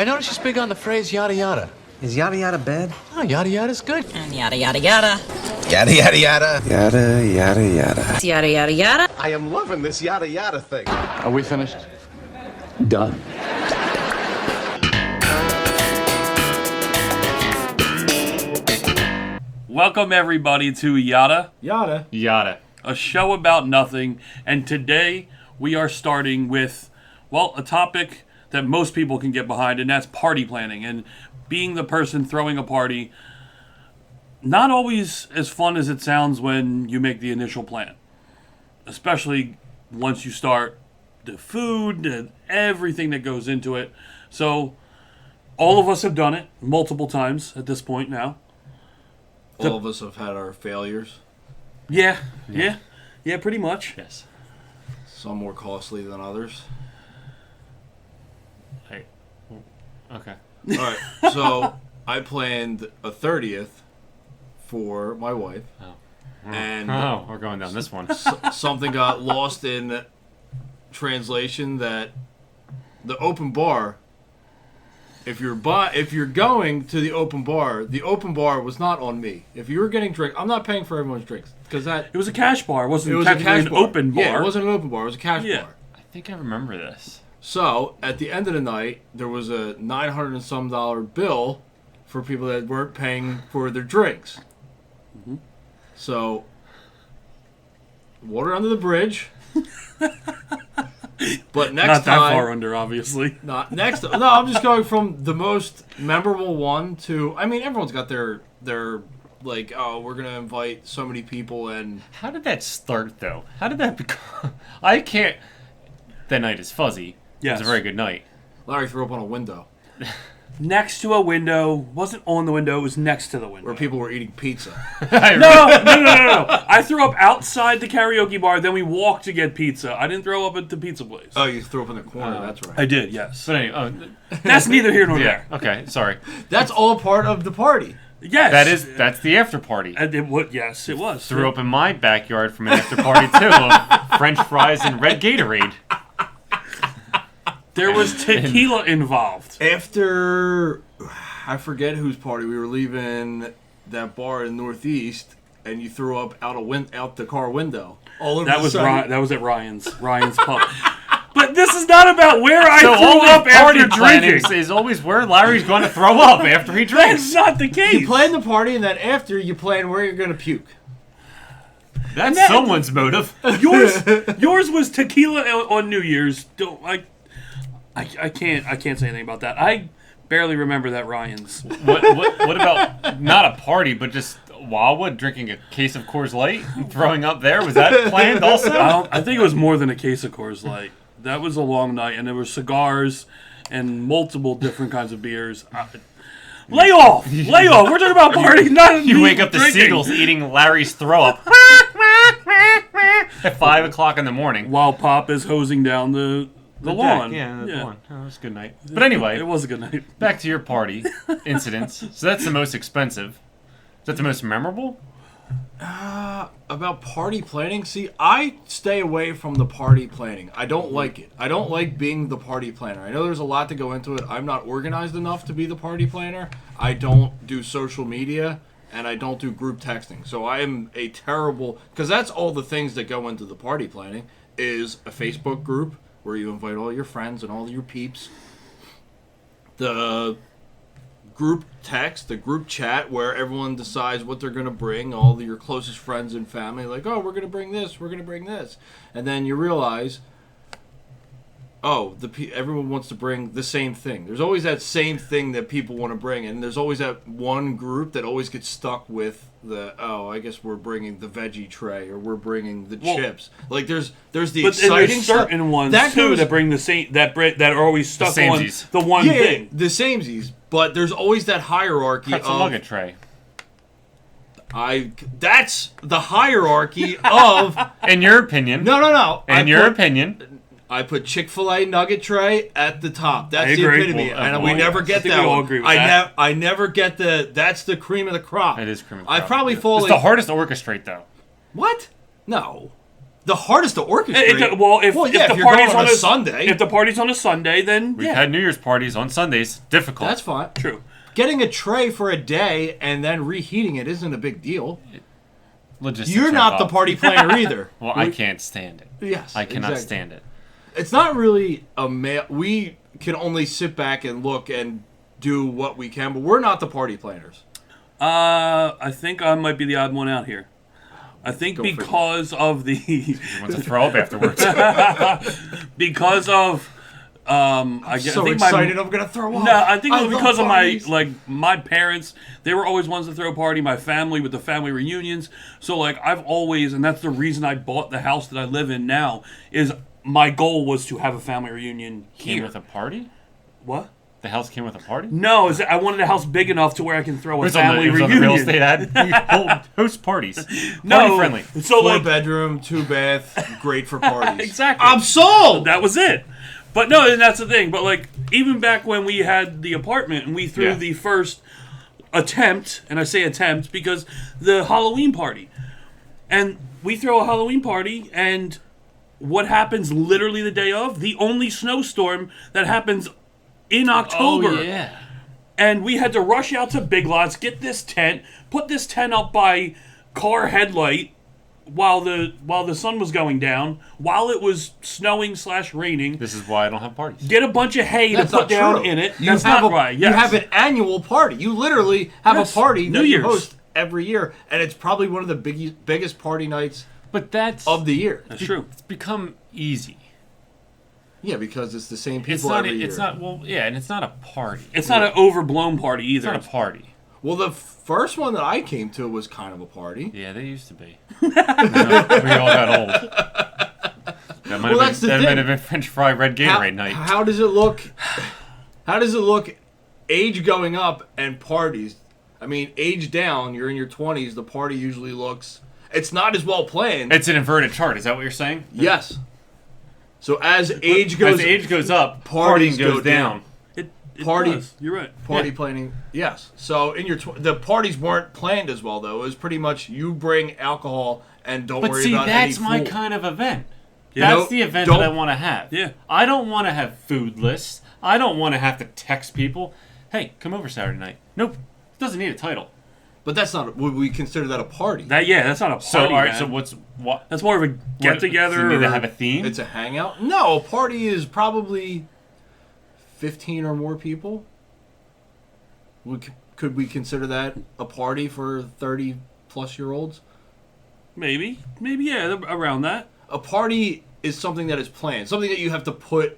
I noticed she's big on the phrase yada yada. Is yada yada bad? Oh, yada yada's good. And yada yada yada. Yada, yada, yada. Yada yada yada. It's yada yada yada. I am loving this yada, yada thing. Are we finished? Done. Welcome everybody to Yada, Yada. a show about nothing, and today we are starting with, well, a topic that most people can get behind, and that's party planning, and being the person throwing a party. Not always as fun as it sounds when you make the initial plan, especially once you start the food and everything that goes into it. So all of us have done it multiple times at this point now. All of us have had our failures. Yeah, pretty much. Yes. Some more costly than others. Hey. Okay. All right. So I planned a 30th for my wife. And we're going down this one. something got lost in translation that the open bar, if you're going to the open bar was not on me. If you were getting drink, I'm not paying for everyone's drinks because It was a cash bar. It wasn't it was technically a cash an bar. open bar. Yeah, it wasn't an open bar. It was a cash Yeah. bar. I think I remember this. So at the end of the night, there was a $900 and some bill for people that weren't paying for their drinks. Mm-hmm. So water under the bridge. But next Not that time, far under, obviously. not next. No, I'm just going from the most memorable one to. I mean, everyone's got their like. Oh, we're gonna invite so many people, and How did that start, though? How did that become... I can't... That night is fuzzy. Yes. It was a very good night. Larry threw up on a window Next to a window. Wasn't on the window. It was next to the window. where people were eating pizza. No. I threw up outside the karaoke bar. Then we walked to get pizza. I didn't throw up at the pizza place. Oh, you threw up in the corner. That's right. I did, yes. But anyway, That's neither here nor yeah. there. Okay, sorry. That's all part of the party. Yes. That's the after party. And it would. Yes, it was. Threw up in my backyard from an after party, too, of French fries and red Gatorade. There was tequila involved. After, I forget whose party, we were leaving that bar in Northeast, and you threw up out the car window. All over That the was side. That was at Ryan's pub. But this is not about where I So threw all up the party after planning drinking. is always where Larry's going to throw up after he That's drinks. not the case. You plan the party, and then after, you plan where you're going to puke. That's that- someone's motive. Yours was tequila on New Year's. I can't say anything about that. I barely remember that Ryan's. What about not a party, but just Wildwood drinking a case of Coors Light and throwing up there? Was that planned also? I think it was more than a case of Coors Light. That was a long night, and there were cigars and multiple different kinds of beers. Lay off! We're talking about party, not You me wake up to drinking. seagulls eating Larry's throw up at 5 o'clock in the morning. While Pop is hosing down the lawn. Yeah, the lawn. Oh, it was a good night. But anyway, It was a good night. back to your party incidents. So that's the most expensive. Is that the most memorable? About party planning, see, I stay away from the party planning. I don't like it. I don't like being the party planner. I know there's a lot to go into it. I'm not organized enough to be the party planner. I don't do social media, and I don't do group texting. So I am a terrible... Because that's all the things that go into the party planning, is a Facebook group where you invite all your friends and all your peeps. The group text, the group chat where everyone decides what they're going to bring, all your closest friends and family, like, oh, we're going to bring this, we're going to bring this. And then you realize, oh, everyone wants to bring the same thing. There's always that same thing that people want to bring, and there's always that one group that always gets stuck with I guess we're bringing the veggie tray, or we're bringing the chips. Like, there's the But exciting there's certain stuff. ones That too goes- that bring the same that are always stuck on samesies. the one thing. the samesies. But there's always that hierarchy Pretzel of nugget tray. that's the hierarchy of In your opinion. no. In your opinion. I put Chick-fil-A nugget tray at the top. That's I the agree. epitome, Well, and well, we never I get think that we all one. agree with that. I never get that's the cream of the crop. It is cream of the I crop. probably fall It's in the hardest to orchestrate, though. what? No. The hardest to orchestrate. Well, if yeah, the if you're party's going on a a Sunday, if the party's on a Sunday, then We've yeah, had New Year's parties on Sundays. Difficult. that's fine. true. Getting a tray for a day and then reheating it isn't a big deal. Logistics You're are not the involved. party planner either. Well, I can't stand it. Yes, I cannot exactly. stand it. It's not really a male. We can only sit back and look and do what we can, but we're not the party planners. I think I might be the odd one out here. I think Go figure. because of the You want to throw up afterwards. because of I So think excited, I'm gonna throw up. No, I think it was love because of parties. my parents. They were always ones to throw a party. My family with the family reunions. So like I've always, and that's the reason I bought the house that I live in now. Is my goal was to have a family reunion Came here. with a party? What? The house came with a party? No, is I wanted a house big enough to where I can throw a It was on the, family it was on the reunion. real estate ad. You host parties. No, Party friendly. So 4 like bedroom, 2 bath, great for parties. exactly. I'm sold. That was it. But no, and that's the thing. But like, even back when we had the apartment and we threw Yeah. the first attempt, and I say attempt because the Halloween party, and we throw a Halloween party, and what happens literally the day of? The only snowstorm that happens in October. Oh, yeah. And we had to rush out to Big Lots, get this tent, put this tent up by car headlight while the sun was going down, while it was snowing / raining. This is why I don't have parties. Get a bunch of hay That's to put not down true. in it. You That's have not a, right. You Yes. have an annual party. You literally have Yes. a party New that you Year's. host every year, and it's probably one of the biggest party nights But that's of the year. That's true. it's become easy. Yeah, because it's the same It's people not. every year. It's not. Well, yeah, and it's not a party. It's not an overblown party It's either. not a party. Well, the first one that I came to was kind of a party. Yeah, they used to be. We all got old. That might, Well, have, that's been, the that might thing. have been French fry red Gatorade night. How does it look? How does it look? Age going up and parties. I mean, age down. You're in your 20s. The party usually looks. It's not as well planned. It's an inverted chart. Is that what you're saying? Yes. So as age goes, As age goes up, Parties partying goes go down. It Party- does. You're right. party planning. Yes. So in your the parties weren't planned as well though. It was pretty much you bring alcohol and don't But worry see, about that's any my food. kind of event. Yeah. That's Nope, the event don't- that I want to have. Yeah. I don't want to have food lists. I don't want to have to text people, hey, come over Saturday night. Nope. It doesn't need a title. But that's not. Would we consider that a party? That's not a party. So, all right, man. so what? That's more of a get together. Do you need to or- have a theme? It's a hangout. No, a party is probably 15 or more people. Could we consider that a party for 30-plus-year-olds? maybe, yeah, around that. A party is something that is planned, something that you have to put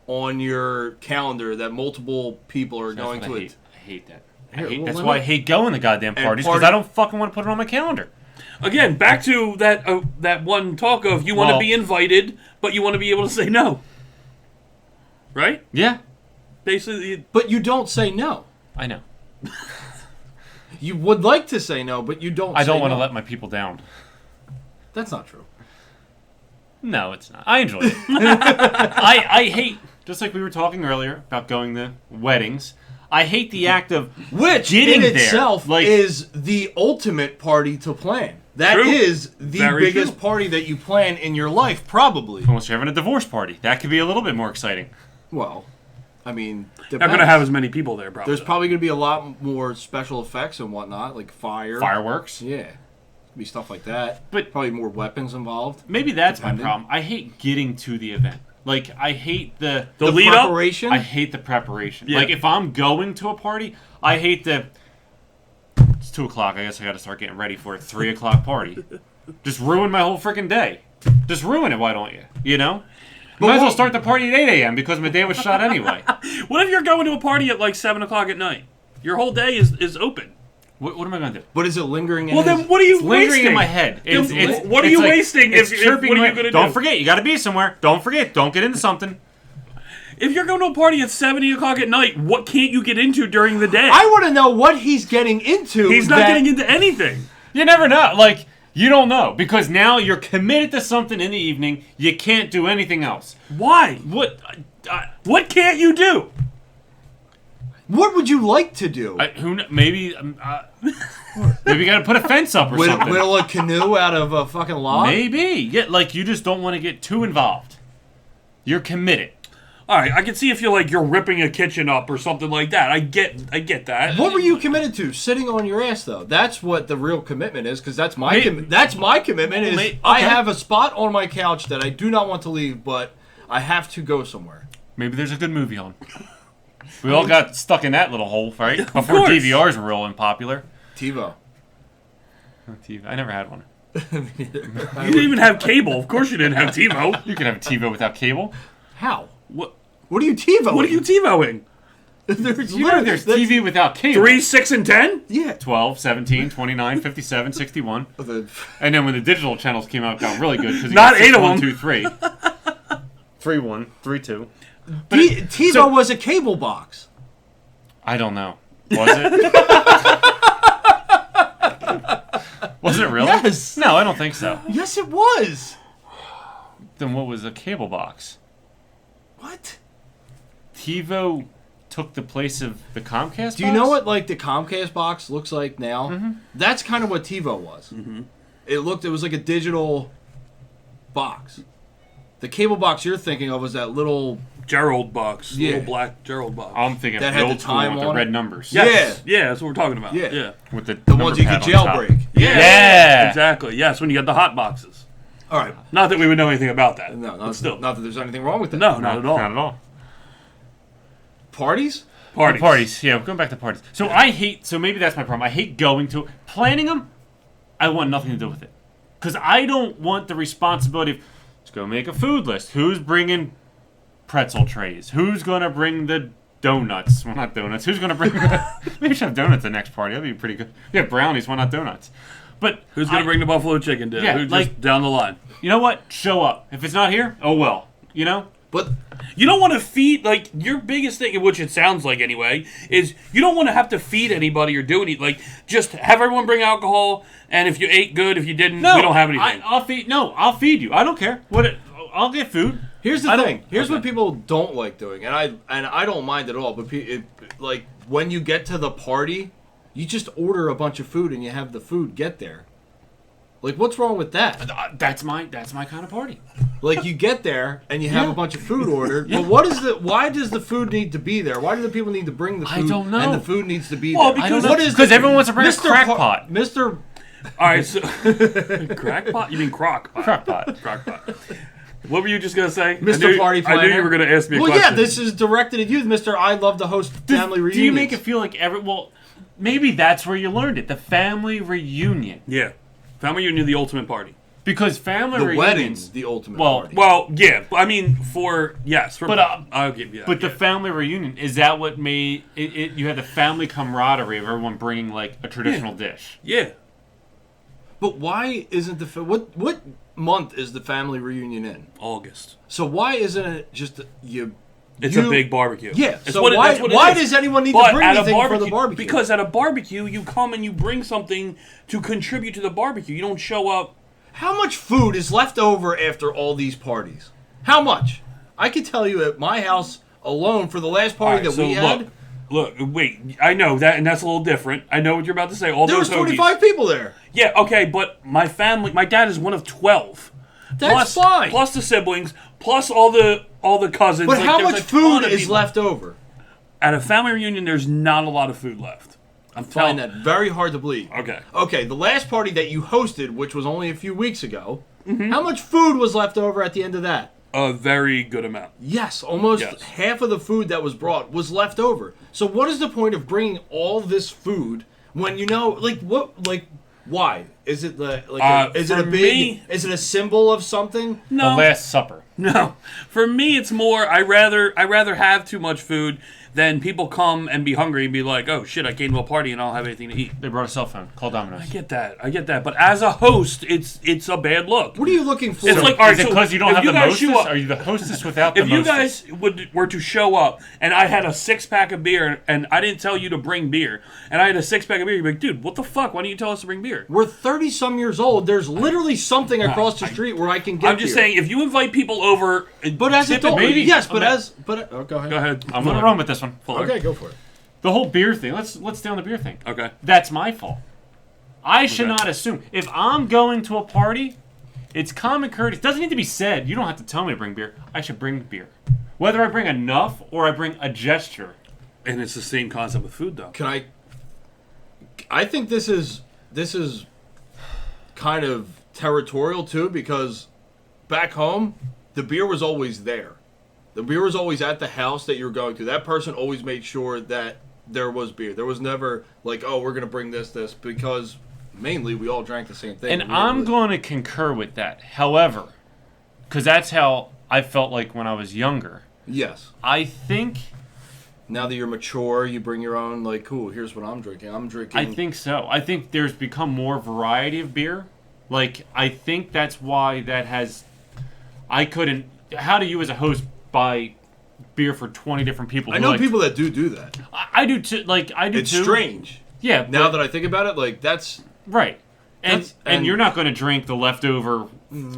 on your calendar that multiple people are That's going what to I it. hate. I hate that. Here, well, That's let why I me- hate going to goddamn And parties because party- I don't fucking want to put it on my calendar. Again, back to that one talk of you want to Well- be invited, but you want to be able to say no. Right? Yeah, Basically, But you don't say no. I know. You would like to say no, but you don't. I don't say want to no. let my people down. That's not true. No, it's not. I enjoy it. I hate, just like we were talking earlier about going to weddings, I hate the act of Which getting in there. itself Like- is the ultimate party to plan. That True. is the Very biggest true. party that you plan in your life, probably. unless you're having a divorce party. That could be a little bit more exciting. Well, I mean, not going to have as many people there, probably. There's probably going to be a lot more special effects and whatnot, like fire. Fireworks. Yeah. Be stuff like that. But- probably more weapons involved. Maybe that's Depending. my problem. I hate getting to the event. Like, I hate the The lead up? preparation. I hate the preparation. Yeah. Like, if I'm going to a party, I hate the. It's 2 o'clock. I guess I got to start getting ready for a 3 o'clock party. Just ruin my whole freaking day. Just ruin it. Why don't you? You know. Might as well start the party at 8 a.m. because my day was shot anyway. What if you're going to a party at like 7 o'clock at night? Your whole day is open. What am I gonna do? But is it lingering in Well, his... then what are you It's lingering wasting? in my head. Then what are you wasting It's if chirping what are you my- going to do? Don't forget, you got to be somewhere. Don't forget. Don't get into something. If you're going to a party at 7 o'clock at night, what can't you get into during the day? I want to know what he's getting into. He's not that- getting into anything. You never know. Like, you don't know because now you're committed to something in the evening. You can't do anything else. Why? What? What can't you do? What would you like to do? Maybe. Maybe you got to put a fence up or something. Whittle a canoe out of a fucking log? Maybe. Yeah, like you just don't want to get too involved. You're committed. All right, I can see if you're ripping a kitchen up or something like that. I get that. What were you committed to? Sitting on your ass, though. That's what the real commitment is, because that's my commitment. Is Okay. I have a spot on my couch that I do not want to leave, but I have to go somewhere. Maybe there's a good movie on. We all got stuck in that little hole, right? Before course. DVRs were real unpopular. TiVo. I never had one. You didn't even have cable. Of course you didn't have TiVo. You can have a TiVo without cable. How? What? What are you TiVoing? What are you TiVoing? There's You know there's TV without cable. 3, 6, and 10? Yeah. 12, 17, 29, 57, 61. The- And then when the digital channels came out, it got really good. Because Not 8 of them. 2, 3. 3, 1, 3, 2. TiVo was a cable box. I don't know. Was it? Was it really? Yes. No, I don't think so. Yes, it was. Then what was a cable box? What? TiVo took the place of the Comcast Do you box? know what like the Comcast box looks like now? Mm-hmm. That's kind of what TiVo was. It was like a digital box. The cable box you're thinking of was that little. Gerald box. Yeah. Little black Gerald box. I'm thinking That of had the the old school time with on the it? red numbers. Yes. Yeah, that's what we're talking about. Yeah. Yeah. With the The number ones you pad could on top. jailbreak. Yeah. Exactly. Yes, when you got the hot boxes. All right. Not that we would know anything about that. No, but not, still. not that there's anything wrong with that. No, not at all. Not at all. Parties? Parties. Parties. Yeah, going back to parties. So so maybe that's my problem. I hate going to, planning them, I want nothing to do with it. Because I don't want the responsibility of, let's go make a food list. Who's bringing pretzel trays? Who's going to bring the donuts? Well, not donuts. Who's going to bring, maybe we should have donuts at the next party. That'd be pretty good. Yeah, brownies, why not donuts? But Who's going to bring the buffalo chicken dip? Yeah, Who's like- just down the line? you know what? Show up. If it's not here, oh well. You know? But You don't want to feed, like, your biggest thing, which it sounds like anyway, is you don't want to have to feed anybody or do anything. Like, just have everyone bring alcohol, and if you ate good, if you didn't, No, we don't have anything. I'll feed. No, I'll feed you. I don't care. I'll get food. here's the I don't- thing. Here's okay. what people don't like doing, and I don't mind at all. But like when you get to the party, you just order a bunch of food and you have the food get there. Like, what's wrong with that? That's my kind of party. Like, you get there and you have Yeah. a bunch of food ordered, but why does the food need to be there? Why do the people need to bring the food? I don't know. And the food needs to be Well, there. because- what is 'Cause the- everyone wants to bring a Mr. crackpot. Mr. All right, so crackpot? You mean crockpot? Crockpot. Crockpot. What were you just gonna say, Mr. Party I Planner? knew you were gonna ask me a Well, question. yeah, this is directed at you, Mr. I love to host family reunions. Do you make it feel like maybe that's where you learned it, the family reunion. Yeah, family reunion, the ultimate party. Because family the reunions, wedding's the ultimate Well, party? Well, yeah, I mean, yes, But, I'll give you that. but the yeah. family reunion, is that what made it? You had the family camaraderie of everyone bringing like a traditional dish. Yeah. But why isn't what month is the family reunion in? August. So why isn't it just you? It's you- a big barbecue. Yeah. It's So what it- why that's what it why is. does anyone need But to bring at a anything for the barbecue? Because at a barbecue, you come and you bring something to contribute to the barbecue. You don't show up. how much food is left over after all these parties? How much? I can tell you at my house alone for the last party Alright, that so we had, Look, wait. I know that, and that's a little different. I know what you're about to say. All there was those hoagies. 25 people there. Yeah, okay, but my dad is one of 12. That's fine. Plus the siblings, plus all the cousins. But Like, how there's much a ton food of is people. left over? At a family reunion? There's not a lot of food left. I'm I telling find that very hard to believe. Okay. Okay, the last party that you hosted, which was only a few weeks ago, Mm-hmm. how much food was left over at the end of that? A very good amount. Yes, almost Yes. half of the food that was brought was left over. So what is the point of bringing all this food when you know, why? Is it is it a for big? me- Is it a symbol of something? No. The Last Supper. No, for me it's more. I rather have too much food than people come and be hungry and be like, oh shit, I came to a party and I don't have anything to eat. They brought a cell phone. Call Domino's. I get that, but as a host, it's a bad look. What are you looking for? It's like, all right, Is it so because you don't if have you the guys show mostest? up- Are you the hostess without the If you mostest? guys were to show up and I had a 6-pack of beer and I didn't tell you to bring beer and I had a 6-pack of beer, you'd be like, dude, what the fuck? Why don't you tell us to bring beer? We're 30-some years old. There's literally something across the street where I can get I'm just beer. saying, if you invite people over, But as typically- adults, maybe- yes, but okay. go ahead. Go ahead. I'm gonna run with this one. Fuller. Okay, go for it. The whole beer thing. Let's stay on the beer thing. Okay. That's my fault. I should not assume. If I'm going to a party, it's common courtesy. It doesn't need to be said. You don't have to tell me to bring beer. I should bring beer. Whether I bring enough or I bring a gesture. And it's the same concept with food, though. I think this is kind of territorial too, because back home the beer was always there. The beer was always at the house that you were going to. That person always made sure that there was beer. There was never like, oh, we're gonna bring this, because mainly we all drank the same thing. And I'm going to concur with that. However, because that's how I felt like when I was younger. Yes. I think. Now that you're mature, you bring your own, like, cool, here's what I'm drinking. I think so. I think there's become more variety of beer. Like, I think that's why that has... How do you as a host buy beer for 20 different people? I know people that do that. I do too. Like, I do it's too. It's strange. Yeah. Now that I think about it, like, that's... Right. And you're not going to drink the leftover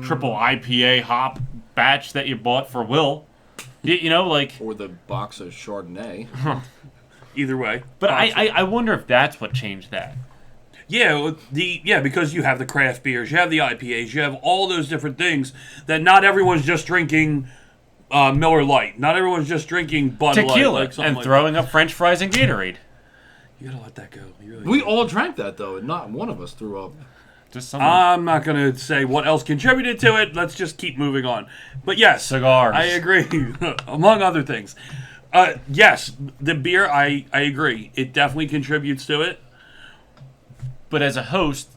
triple IPA hop batch that you bought for Will. You know, like... Or the box of Chardonnay. Either way. But I wonder if that's what changed that. Yeah, because you have the craft beers, you have the IPAs, you have all those different things that not everyone's just drinking Miller Lite. Not everyone's just drinking Bud Light. Tequila and throwing up French fries and Gatorade. You gotta let that go. We all drank that, though, and not one of us threw up. I'm not going to say what else contributed to it. Let's just keep moving on. But yes, cigars. I agree, among other things. Yes, the beer, I agree. It definitely contributes to it. But as a host,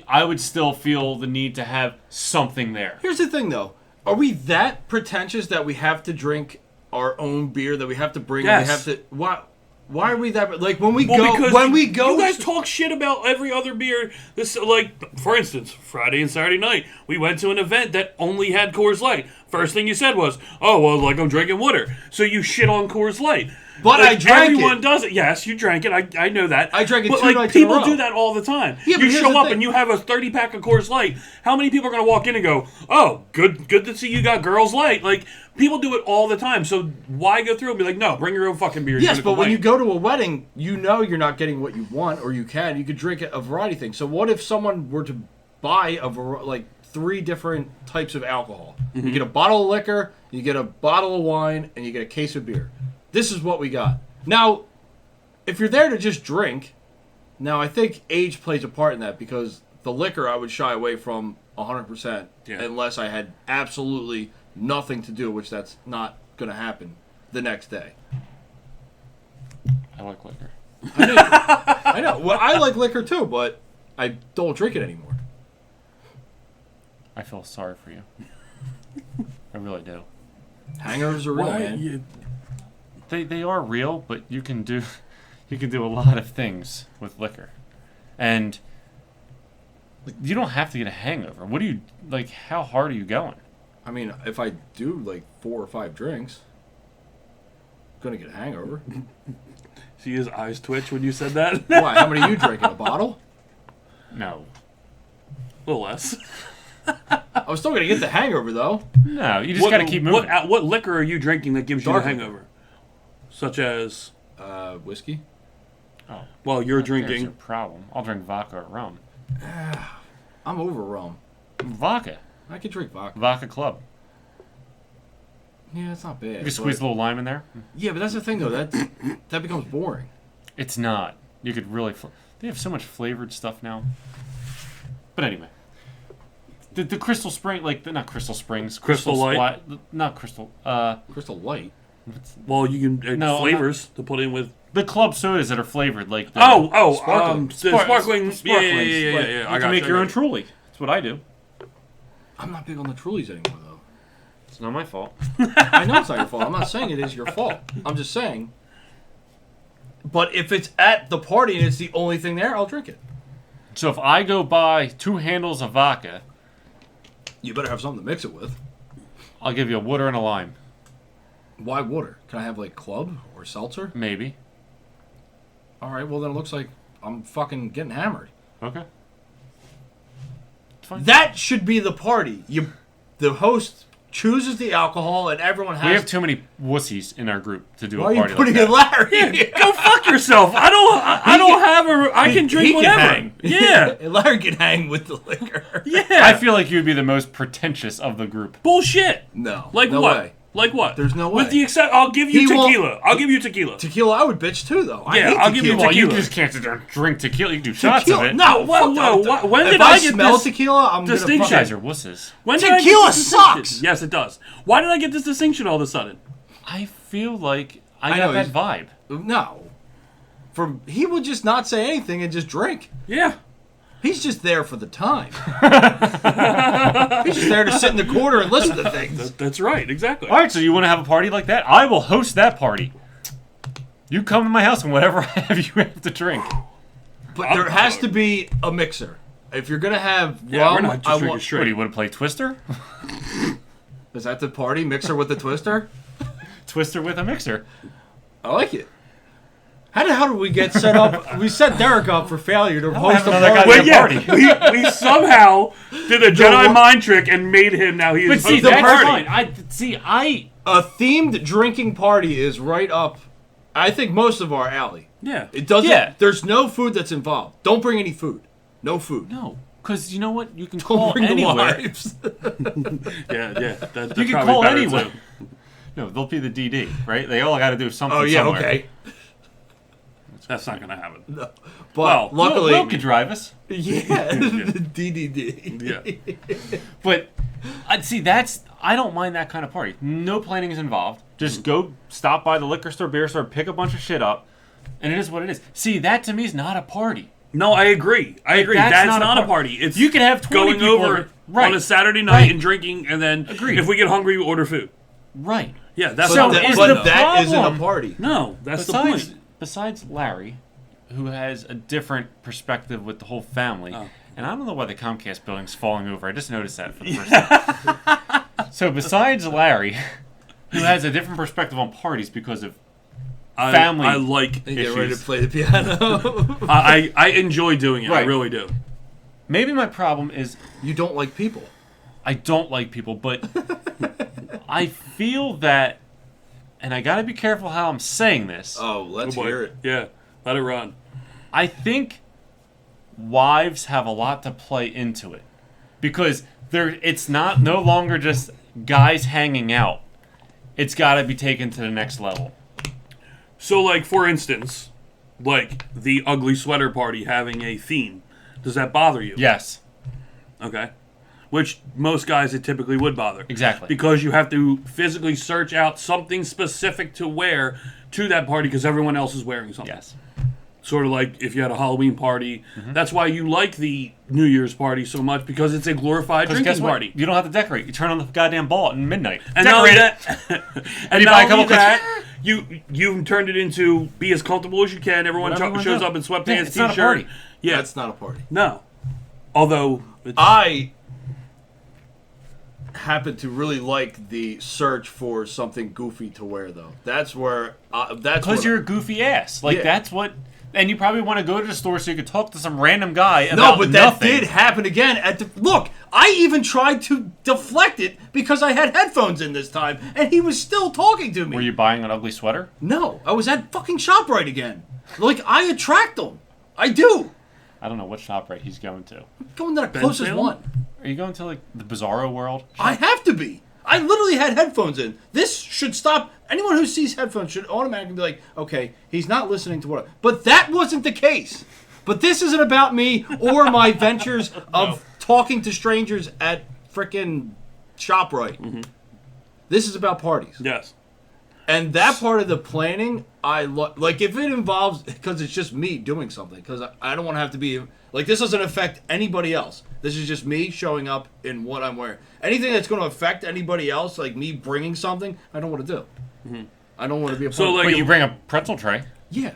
I would still feel the need to have something there. Here's the thing, though. Are we that pretentious that we have to drink our own beer, that we have to bring... Yes. We have to... Why are we that... Like, when we go... You guys talk shit about every other beer. This, like, for instance, Friday and Saturday night, we went to an event that only had Coors Light. First thing you said was, oh, well, like, I'm drinking water. So you shit on Coors Light. But like, I drank everyone it. does it. Yes, you drank it. I know that. I drank it but, 2 like, nights in a people row. do that all the time. Yeah, but you here's show the up thing. and you have a 30-pack of Coors Light. How many people are going to walk in and go, oh, good to see you got Girls Light? Like, people do it all the time. So why go through and be like, no, bring your own fucking beer. Yes, but when you go to a wedding, you know you're not getting what you want, or you could drink a variety of things. So what if someone were to buy like 3 different types of alcohol? Mm-hmm. You get a bottle of liquor, you get a bottle of wine, and you get a case of beer. This is what we got. Now, if you're there to just drink, now I think age plays a part in that, because the liquor I would shy away from 100% unless I had absolutely nothing to do, which that's not going to happen the next day. I like liquor. I know. Well, I like liquor too, but I don't drink it anymore. I feel sorry for you. I really do. Hangovers are real, man. They are real, but you can do a lot of things with liquor, and you don't have to get a hangover. What do you like? How hard are you going? I mean, if I do like 4 or 5 drinks, I'm gonna get a hangover. See his eyes twitch when you said that? Why? How many are you drinking? A bottle? No. A little less. I'm still gonna get the hangover though. No, you just got to keep moving. What liquor are you drinking that gives you Dark a hangover? Such as... Whiskey. Oh, well, you're there's your drinking... problem. I'll drink vodka or rum. I'm over rum. Vodka. I can drink vodka. Vodka Club. Yeah, it's not bad. You can squeeze a little lime in there. Yeah, but that's the thing though. That becomes boring. It's not. You could really... They have so much flavored stuff now. But anyway. The Crystal Spring... not Crystal Springs. Crystal Light? Not Crystal... Crystal Light? Well, you can... No, flavors to put in with... The club sodas that are flavored, like... sparkling. Sparkling. Yeah. You can make your own Truly. That's what I do. I'm not big on the Trulies anymore though. It's not my fault. I know it's not your fault. I'm not saying it is your fault. I'm just saying. But if it's at the party and it's the only thing there, I'll drink it. So if I go buy 2 handles of vodka... You better have something to mix it with. I'll give you a water and a lime. Why water? Can I have like club or seltzer? Maybe. All right, well then it looks like I'm fucking getting hammered. Okay. It's fine. That should be the party. The host chooses the alcohol, and everyone has. We have too many wussies in our group to do Why a are you party putting like in that. Larry? Go fuck yourself. I don't have a. I can drink he can whatever. hang. Yeah. Larry can hang with the liquor. Yeah. I feel like you would be the most pretentious of the group. Bullshit. No. Like no what? way. Like what? There's no With way. the except, I'll give you He won't- tequila. I'll give you tequila. Tequila, I would bitch too, though. I Yeah, hate I'll give you tequila. Well, you Tequila. just can't sit there and drink tequila. You can do shots of Tequila. it. No, Whoa, fuck whoa, that. when if did I I get smell this tequila, I'm distinction? You gonna guys are wusses. When did I get Tequila this distinction? sucks! Yes, it does. Why did I get this distinction all of a sudden? I feel like I I got know, that he's- vibe. No. He would just not say anything and just drink. Yeah. He's just there for the time. He's just there to sit in the corner and listen to things. That's right. Exactly. All right, so you want to have a party like that? I will host that party. You come to my house and whatever I have, you have to drink. But there has to be a mixer. If you're gonna have Yeah, rum, we're not just I drinking want. What, straight. do you want to play Twister? Is that the party mixer with the twister? Twister with a mixer. I like it. How did we get set up? We set Derek up for failure to host a another party. guy- Well, yeah, party. we somehow did a Jedi mind trick and made him. Now he But is see, hosting the that's party. fine. I A themed drinking party is right up. I think most of our alley. Yeah. It doesn't. Yeah. There's no food that's involved. Don't bring any food. No food. no, because you know what? You can Don't call bring the anywhere. wives. Yeah. That's You can probably call better, anywhere. too. No, they'll be the DD, right? They all got to do something. Oh yeah, somewhere. okay. That's not gonna happen. But Well, luckily, Will could drive us. yeah, DDD. Yeah. But I'd see that's I don't mind that kind of party. No planning is involved. Just go stop by the liquor store, beer store, pick a bunch of shit up, and it is what it is. See, that to me is not a party. No, I agree. I agree. That's That's, not a not a par- party. It's You can have 20 going people over over- right. on a Saturday night Right. and drinking, and then Agreed. if we get hungry, we order food. Right. Yeah, that's So not is the the point. that isn't a problem- party. No, that's the point. Besides Larry, who has a different perspective with the whole family, and I don't know why the Comcast building's falling over. I just noticed that for the first time. So besides Larry, who has a different perspective on parties because of family I like. Get ready to issues. play the piano. I enjoy doing it. I Right. really do. Maybe my problem is You don't like people. I don't like people, but I feel that, and I gotta be careful how I'm saying this. Oh, let's Boy. hear it. Yeah, let it run. I think wives have a lot to play into it because it's not no longer just guys hanging out. It's got to be taken to the next level. So, like for instance, like the ugly sweater party having a theme. Does that bother you? Yes, Okay. Which most guys it typically would bother. exactly. Because you have to physically search out something specific to wear to that party because everyone else is wearing something. Yes. Sort of like if you had a Halloween party. That's why you like the New Year's party so much because it's a glorified Because drinking guess what? party. You don't have to decorate. You turn on the goddamn ball at midnight. And not only Decorate it. that, and you not buy a only couple that, you turned it into be as comfortable as you can. Everyone Whatever you wanna shows do. up in sweatpants, Yeah, it's not a t-shirt. party. Yeah, That's not a party. no. Although I happen to really like the search for something goofy to wear, though. That's where that's Because what- you're a goofy ass. Like Yeah. that's what. And you probably want to go to the store so you could talk to some random guy about No, but that nothing. did happen again. Look, I even tried to deflect it because I had headphones in this time, and he was still talking to me. Were you buying an ugly sweater? No, I was at fucking ShopRite again. Like, I attract them. I do. I don't know what shop right he's going to. Going to the closest Salem? one. Are you going to like the Bizarro World? I have to be. I literally had headphones in. This should stop. Anyone who sees headphones should automatically be like, okay, he's not listening to what. But that wasn't the case. But this isn't about me or my ventures of talking to strangers at frickin' ShopRite. This is about parties. yes, And that part of the planning, I like if it involves, because it's just me doing something, because I don't want to have to be, like, this doesn't affect anybody else. This is just me showing up in what I'm wearing. Anything that's going to affect anybody else, like me bringing something, I don't want to do. I don't want to be a part So, of like- But you bring a pretzel tray. yeah.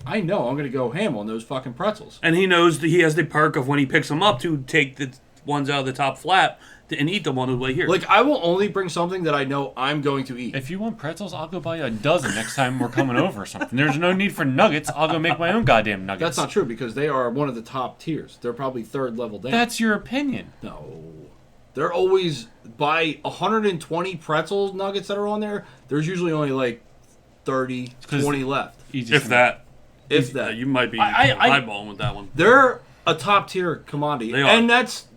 I know, I'm going to go ham on those fucking pretzels. and he knows that he has the perk of when he picks them up to take the ones out of the top flap and eat them on his way here. Like, I will only bring something that I know I'm going to eat. If you want pretzels, I'll go buy you a dozen next time we're coming over or something. There's no need for nuggets. I'll go make my own goddamn nuggets. That's not true, because they are one of the top tiers. They're probably third level down. That's your opinion. No. they're always by 120 pretzel nuggets that are on there. There's usually only like 30, 20 left. Easy If for me. that. If that. You might be I- eyeballing with that one. They're a top tier commodity, They are. and that's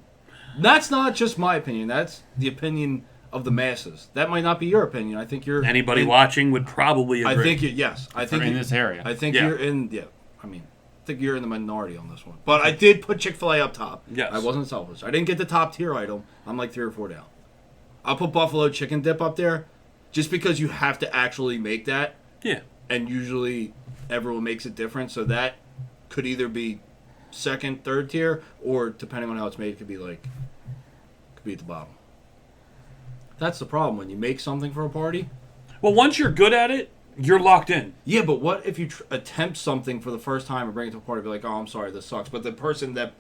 not just my opinion. That's the opinion of the masses. That might not be your opinion. I think you're Anybody watching would probably agree. I think yes. I think in you- this area. I think Yeah. you're in. Yeah, I mean, I think you're in the minority on this one. But I did put Chick-fil-A up top. Yes. I wasn't selfish. I didn't get the top tier item. I'm like 3 or 4 down. I'll put buffalo chicken dip up there, just because you have to actually make that, Yeah. and usually everyone makes it different. So that could either be second, third tier, or depending on how it's made, could be at the bottom. That's the problem when you make something for a party. Well, once you're good at it, you're locked in. Yeah, but what if you attempt something for the first time and bring it to a party? Be like, oh, I'm sorry, this sucks. But the person that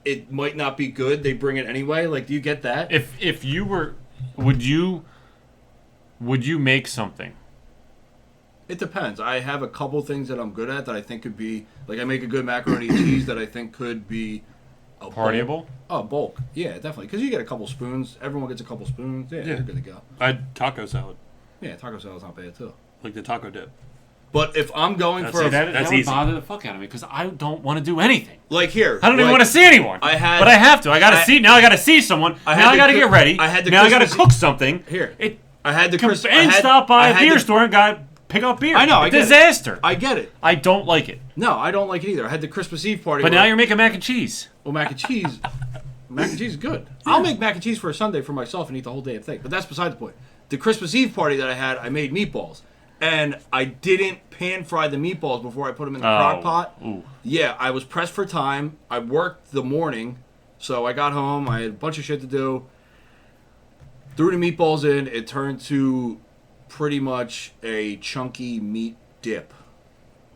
it might not be good, they bring it anyway. Like, do you get that? If you were, would you make something? It depends. I have a couple things that I'm good at that I think could be like I make a good macaroni and cheese that I think could be a Partyable? bulk. Oh, bulk. Yeah, definitely. Because you get a couple spoons. Everyone gets a couple spoons. Yeah, Yeah. you're good to go. I had taco salad, Yeah, taco salad's not bad too. like the taco dip. But if I'm going That's for it. That That's would easy. bother the fuck out of me because I don't want to do anything. like here, I don't even like, want to see anyone. I had- but I have to. I got to I- see. Now I got to see someone. I had Now I the got to Chris- get ready. I had the now I got to Christmas- cook something. Here. I I had the Chris and I had- stop by I a had beer the- store and got pick up beer. I know, I A get it. disaster. I get it. I don't like it. No, I don't like it either. I had the Christmas Eve party. But where- now you're making mac and cheese. well, mac and cheese. Mac and cheese is good. I'll make mac and cheese for a Sunday for myself and eat the whole damn thing. But that's beside the point. The Christmas Eve party that I had, I made meatballs, and I didn't pan fry the meatballs before I put them in the crock pot. Ooh. Yeah, I was pressed for time. I worked the morning, so I got home. I had a bunch of shit to do. Threw the meatballs in. It turned to pretty much a chunky meat dip.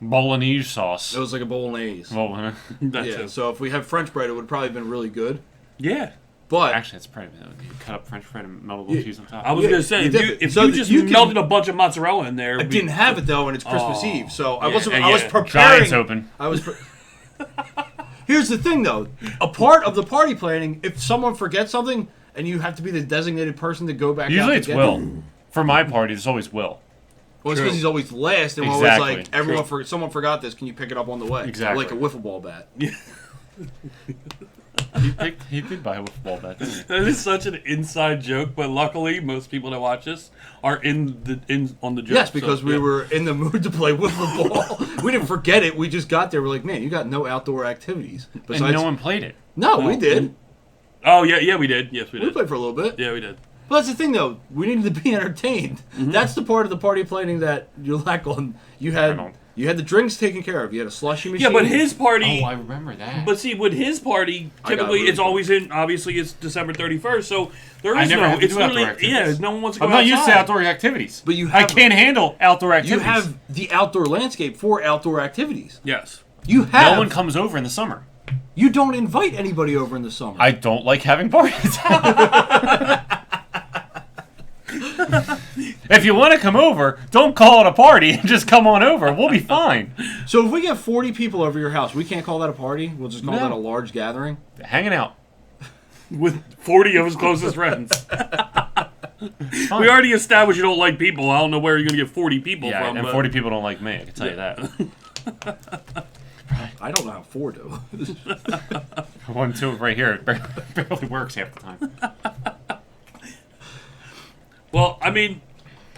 Bolognese sauce. It was like a bolognese. Well, That's Yeah, it. so if we had French bread, it would probably have been really good. Yeah. But actually, it's probably you cut up French bread and melt a little cheese on top. I was Yeah, gonna say you if dip you, it. if So you just you can- melted a bunch of mozzarella in there, I didn't have it though, and it's Christmas Oh. Eve, so I Yeah, wasn't. yeah, I was yeah. preparing. Giants open. I was. Here's the thing, though. A part of the party planning, if someone forgets something, and you have to be the designated person to go back. Usually out it's to get Will. them. For my party, it's always Will. Well, it's True. because he's always last, and we're Exactly. always like, everyone. Someone forgot this. Can you pick it up on the way? Exactly. Like a wiffle ball bat. He did buy a football bat. Didn't he? That is such an inside joke, but luckily most people that watch this are on the joke. Yes, because so, we yeah. were in the mood to play wiffle ball. We didn't forget it. We just got there. We're like, man, you got no outdoor activities. And no one played it. No, we did. Oh yeah, we did. Yes, we We did. played for a little bit. Yeah, we did. But that's the thing, though. We needed to be entertained. That's the part of the party planning that you lack on. You don't. had the drinks taken care of. You had a slushy machine. Yeah, but his party. Oh, I remember that. But see, with his party, I got typically really it's always in. Obviously, it's December 31st, so there I is never no. have to It's do outdoor literally activities. no one wants to go I'm not outside. used to outdoor activities. But you I have- can't handle outdoor you activities. have the outdoor landscape for outdoor activities. Yes. You have. no one comes over in the summer. You don't invite anybody over in the summer. I don't like having parties. If you want to come over, don't call it a party and just come on over. We'll be fine. So if we get 40 people over your house, we can't call that a party. We'll just call No. that a large gathering. Hanging out. With 40 of his closest friends. It's fine. We already established you don't like people. I don't know where you're going to get 40 people Yeah, from. and but 40 people don't like me. I can tell you that. I don't know how 4 do. 1, 2 right here. It barely works half the time. Well, I mean,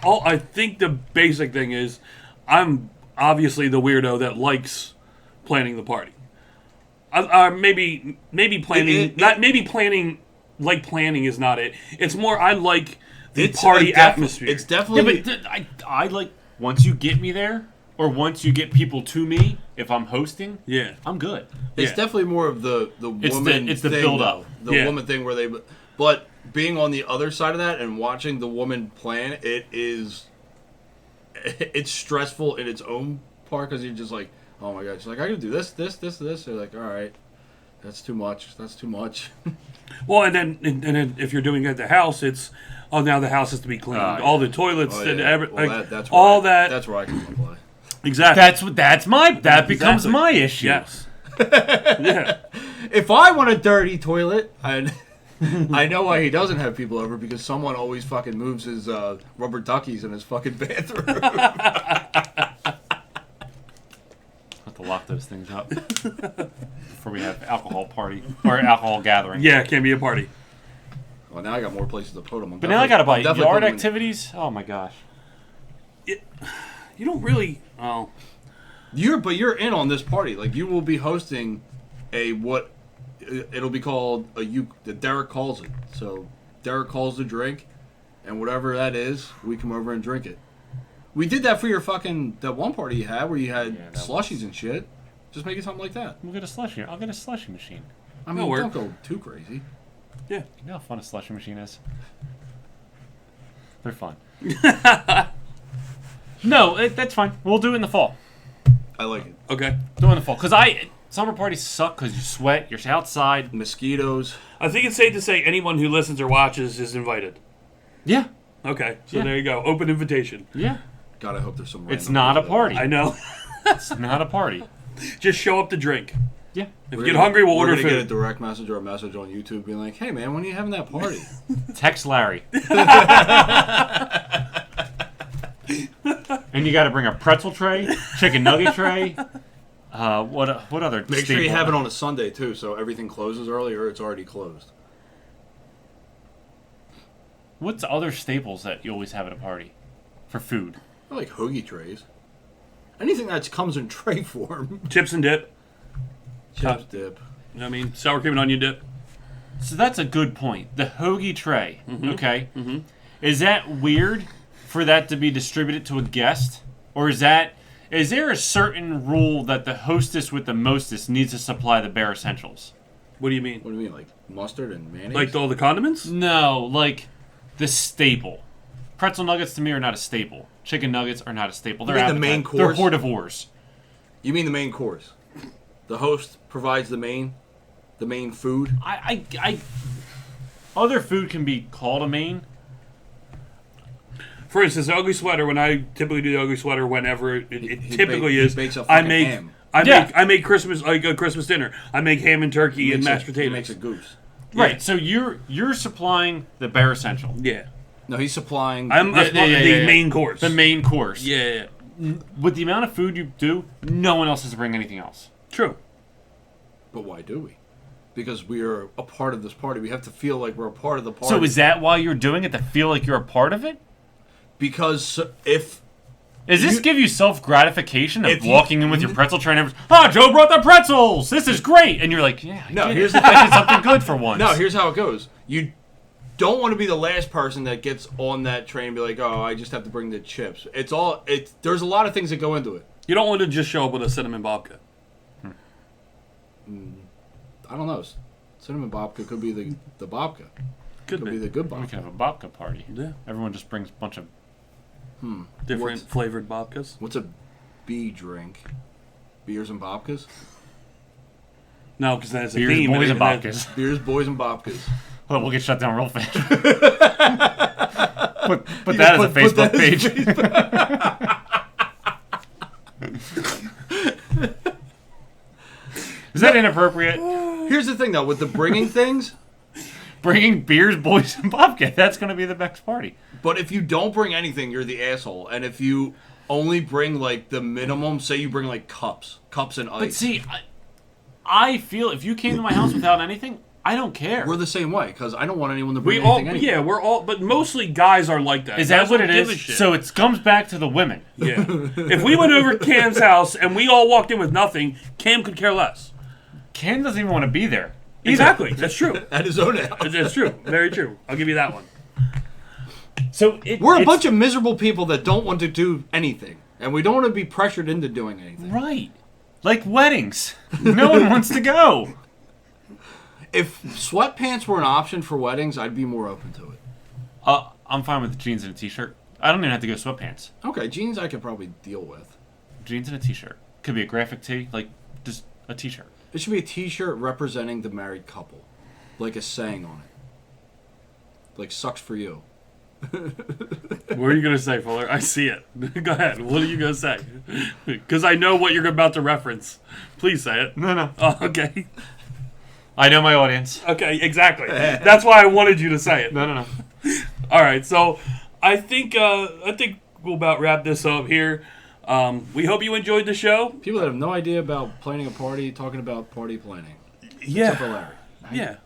I think the basic thing is I'm obviously the weirdo that likes planning the party. Maybe planning, maybe planning, like planning is not it. It's more I like the party atmosphere. It's definitely. Yeah, but I like, once you get me there, or once you get people to me, if I'm hosting, Yeah. I'm good. It's Yeah. definitely more of the woman it's the thing, build-up. though. The Yeah. woman thing where they... But being on the other side of that and watching the woman plan, it's stressful in its own part because you're just like, oh my god, she's like, I gotta do this. They're like, all right, that's too much. Well, and then if you're doing it at the house, it's now the house has to be cleaned. Yeah. All the toilets, Oh, and yeah. everything. Well, that's all where that. That's where I come into play. Exactly. That becomes Exactly. my issue. Yes. Yeah. If I want a dirty toilet, and I know why he doesn't have people over, because someone always fucking moves his rubber duckies in his fucking bathroom. Have to lock those things up before we have alcohol party or alcohol gathering. Yeah, it can't be a party. Well, now I got more places to put them. But now I gotta buy yard activities. Oh my gosh. You don't really. Oh, You're in on this party. Like, you will be hosting what it'll be called Derek calls it. So Derek calls the drink, and whatever that is, we come over and drink it. We did that for your that one party you had where you had slushies and shit. Just make it something like that. We'll get a slushy. I'll get a slushy machine. I mean, don't go too crazy. yeah. You know how fun a slushy machine is? They're fun. No, that's fine. We'll do it in the fall. I like it. Okay. Do it in the fall. Because summer parties suck because you sweat, you're outside. Mosquitoes. I think it's safe to say anyone who listens or watches is invited. Yeah. Okay, so Yeah. there you go. Open invitation. Yeah. God, I hope there's some. It's random not a people party. I know. It's not a party. Just show up to drink. Yeah. If you get hungry, we'll order We're gonna get a food. direct message or a message on YouTube being like, "Hey man, when are you having that party?" Text Larry. And you got to bring a pretzel tray, chicken nugget tray. What other? Make sure you staple? have it on a Sunday too, so everything closes early or it's already closed. What's other staples that you always have at a party for food? I like hoagie trays. Anything that comes in tray form. Chips and dip. Chips dip. You know what I mean? Sour cream and onion dip. So that's a good point. The hoagie tray. Okay. Mm-hmm. Is that weird for that to be distributed to a guest, or is there a certain rule that the hostess with the mostest needs to supply the bare essentials? What do you mean? What do you mean, like mustard and mayonnaise? Like all the condiments? No, like the staple. Pretzel nuggets to me are not a staple. Chicken nuggets are not a staple. They're mean the main course? They're hors-d'oeuvres. You mean the main course? The host provides the main food. I other food can be called a main. For instance, the ugly sweater. When I typically do the ugly sweater, whenever it He typically bakes- is, he bakes a I fucking make ham. I make Christmas, like a Christmas dinner. I make ham and turkey and mashed He potatoes. makes a goose. Right. So you're supplying the bare essential. Yeah, No, he's supplying. I'm Yeah, the main course. The main course. Yeah, With the amount of food you do, no one else has to bring anything else. true. But why do we? Because we are a part of this party. We have to feel like we're a part of the party. So is that why you're doing it, to feel like you're a part of it? Because if Does this give you self-gratification of If you- walking in with your pretzel tray and Joe brought the pretzels! This is great! And you're like, yeah, I No, did here's it. the I did something good for once. no, here's how it goes. You don't want to be the last person that gets on that train and be like, "Oh, I just have to bring the chips." There's a lot of things that go into it. You don't want to just show up with a cinnamon babka. I don't know. Cinnamon babka could be the babka. Could Could be be the good We babka. can have a babka party. Yeah. Everyone just brings a bunch of... Different What's- flavored babkas. What's a B drink? Beers and babkas? No, because that's a beers, theme. boys, and that- babkas. Beers, boys, and babkas. Well, we'll get shut down real fast. put that as a Facebook page. Is that inappropriate? Here's the thing, though, with the bringing things. Bringing beers, boys, and babka. That's going to be the next party. But if you don't bring anything, you're the asshole. And if you only bring like the minimum, say you bring like cups and ice. But see, I feel if you came to my house without anything, I don't care. We're the same way because I don't want anyone to We bring all, anything. Anyway. yeah, we're all, but mostly guys are like that. Is that Guys what don't it give a is? shit. So it comes back to the women. Yeah. If we went over to Cam's house and we all walked in with nothing, Cam could care less. Cam doesn't even want to be there. Exactly. That's true. At his own house. That's true. Very true. I'll give you that one. So We're a bunch of miserable people that don't want to do anything. And we don't want to be pressured into doing anything. right, like weddings. No one wants to go. If sweatpants were an option for weddings, I'd be more open to it. I'm fine with jeans and a t-shirt. I don't even have to go sweatpants. Okay, jeans I could probably deal with. Jeans and a t-shirt. Could be a graphic tee, like just a t-shirt. It should be a t-shirt representing the married couple. Like a saying on it. Like, sucks for you. What are you going to say, Fuller? I see it. Go ahead. What are you going to say? Because I know what you're about to reference. Please say it. No. Oh, okay. I know my audience. Okay, exactly. That's why I wanted you to say it. No. All right, so I think we'll about wrap this up here. We hope you enjoyed the show. People that have no idea about planning a party, talking about party planning. Yeah. Except for Larry. Yeah.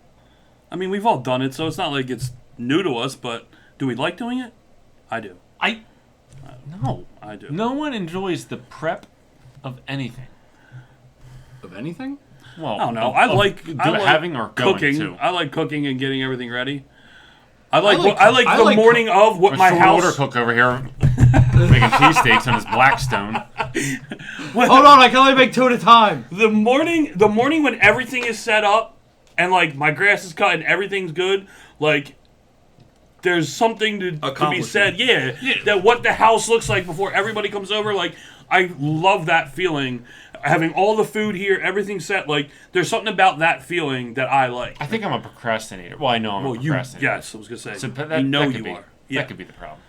I mean, we've all done it, so it's not like it's new to us, but do we like doing it? I do. No. I do. No one enjoys the prep of anything. Of anything? Well, I don't know. I like having or going cooking. to. I like cooking and getting everything ready. I like I the like morning of what my Short house. order cook over here making cheesesteaks on his Blackstone. Hold on, I can only make 2 at a time. The morning when everything is set up and like my grass is cut and everything's good, like there's something to be Accomplishing. said. Yeah, that what the house looks like before everybody comes over. Like I love that feeling, having all the food here, everything set. Like there's something about that feeling that I like. I think I'm a procrastinator. Well, I know I'm a procrastinator. Yes, I was gonna say. So that, you know that could you be, are. Yeah. That could be the problem.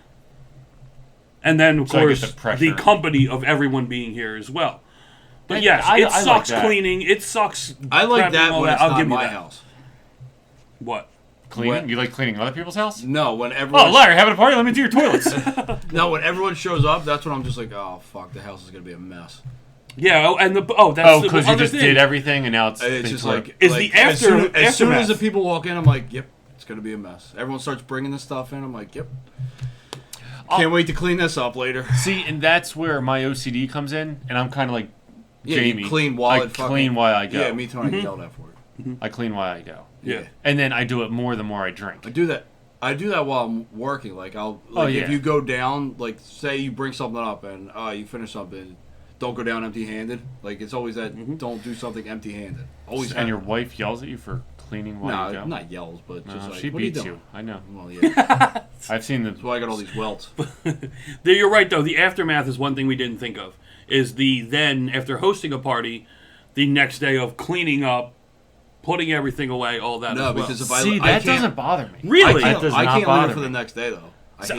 And then, of So I get course, the pressure. the company of everyone being here as well. But And yes, I it like sucks that. cleaning. It sucks. I like prepping, that all when it's I'll not give you my that. house. What? Cleaning? What? You like cleaning other people's house? No, when everyone... Oh, Larry, having a party? Let me do your toilets. No, when everyone shows up, that's when I'm just like, oh, fuck, the house is going to be a mess. Yeah. Oh, and that's Oh, the because you other just thing. did everything and now it's It's been just through. like... Is like, the as soon as aftermath. the people walk in, I'm like, yep, it's going to be a mess. Everyone starts bringing the stuff in, I'm like, yep. Can't wait to clean this up later. See, and that's where my OCD comes in, and I'm kind of like Yeah, Jamie. you clean while I it fucking... clean while I go. Yeah, me too, I get yelled at for it. I clean while I go. Yeah. And then I do it more the more I drink. I do that while I'm working. Like if you go down, like say you bring something up and you finish something, don't go down empty-handed. Like it's always that don't do something empty-handed. Always. And your wife yells at you for cleaning while you go? No, not yells, but just like she what are you beats doing? you. I know. Well, yeah. I've seen the... That's why I got all these welts. You're right though. The aftermath is one thing we didn't think of. Is the then after hosting a party, the next day of cleaning up, putting everything away, all that. No, as well. because if See, I that can't, doesn't bother me. Really? That does I not can't bother leave it for me. the next day though. So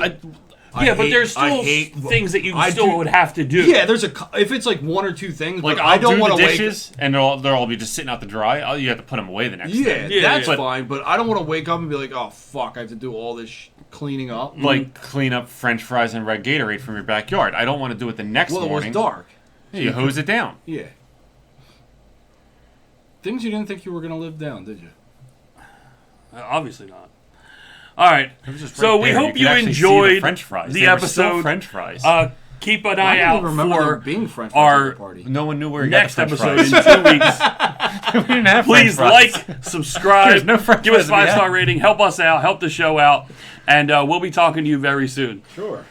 Yeah, but there's still things that you still would have to do. Yeah, there's if it's like 1 or 2 things. Like, but I'll I don't do want the to wake. dishes, and they'll all be just sitting out to dry. You have to put them away the next Yeah, day. that's yeah. fine. But I don't want to wake up and be like, oh fuck, I have to do all this cleaning up. Like, clean up French fries and red Gatorade from your backyard. I don't want to do it the next Well, it was morning. dark. Yeah, you hose it down. Yeah. Things you didn't think you were gonna live down, did you? Obviously not. All right. It was just So right we there. hope could you actually see the enjoyed French fries. the They were still episode. French fries. Keep an I eye don't out even remember there for being French fries our at the party. no one knew where you next got the episode French in 2 fries. weeks. We didn't have Please French fries. like, subscribe, There's no French give us fries to be 5-star had. rating, help us out, help the show out, and we'll be talking to you very soon. Sure.